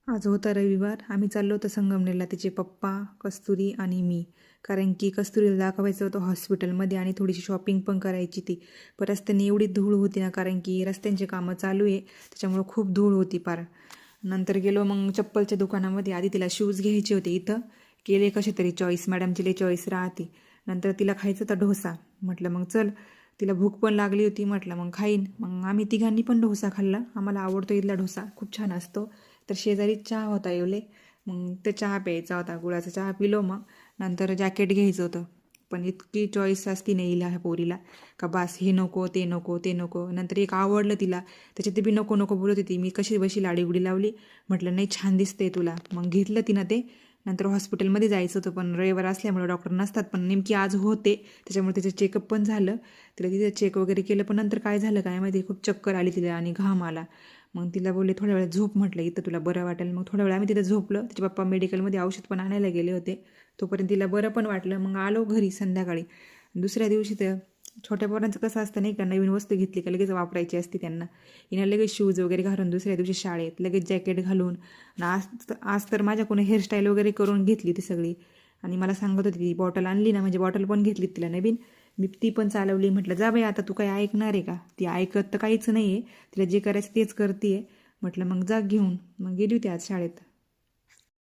आज होता रविवार. आम्ही चाललो होतो संगमनेरला, तिचे पप्पा, कस्तुरी आणि मी. कारण की कस्तुरीला दाखवायचं होतं हॉस्पिटलमध्ये आणि थोडीशी शॉपिंग पण करायची ती. पण रस्त्याने एवढी धूळ होती ना, कारण की रस्त्यांची कामं चालू आहे, त्याच्यामुळं खूप धूळ होती पार. नंतर गेलो मग चप्पलच्या दुकानामध्ये. आधी तिला शूज घ्यायचे होते. इथं केले कसे तरी चॉईस, मॅडमची लई चॉईस राहते. नंतर तिला खायचं होता डोसा. म्हटलं मग चल, तिला भूक पण लागली होती. म्हटलं मग खाईन. मग आम्ही तिघांनी पण डोसा खाल्ला. आम्हाला आवडतो इथला डोसा, खूप छान असतो. तर शेजारी चहा होता येवले, मग ते चहा प्यायचा होता, गुळाचा चहा पिलो. मग नंतर जॅकेट घ्यायचं होतं, पण इतकी चॉईस असती नाही ह्या पोरीला का बास हे नको ते नको ते नको. नंतर एक आवडलं तिला, त्याच्यात बी नको नको बोलत होती. मी कशी बशी लाडीगुडी लावली, म्हटलं नाही छान दिसते तुला, मग घेतलं तिनं ते. नंतर हॉस्पिटलमध्ये जायचं होतं, पण रविवार असल्यामुळे डॉक्टर नसतात, पण नेमकी आज होते, त्याच्यामुळे त्याचं चेकअप पण झालं. तिला तिथे चेक वगैरे केलं, पण नंतर काय झालं काय माहिती, खूप चक्कर आली तिला आणि घाम आला. मग तिला बोलले थोड्या वेळात झोप, म्हटलं इथं तुला बरं वाटेल. मग थोड्या वेळ आम्ही तिथं झोपलं. तिचे पप्पा मेडिकलमध्ये औषध पण आणायला गेले होते, तोपर्यंत तिला बरं पण वाटलं. मग आलो घरी संध्याकाळी. दुसऱ्या दिवशी तर छोट्या पोरांचं कसं असतं नाही का, नवीन वस्तू घेतली का लगेच वापरायची असते त्यांना. हिनं लगेच शूज वगैरे घालून दुसऱ्या दिवशी शाळेत लगेच जॅकेट घालून. आणि आज तर माझ्याकडून हेअरस्टाईल वगैरे करून घेतली ती सगळी. आणि मला सांगत होती ती बॉटल आणली ना, म्हणजे बॉटल पण घेतली तिला नवीन. मी ती पण चालवली. म्हटलं जा बाई, आता तू काही ऐकणार आहे का? ती ऐकत तर काहीच नाही आहे. तिला जे करायचं तेच करते. म्हटलं मग जा घेऊन. मग गेली होती आज शाळेत.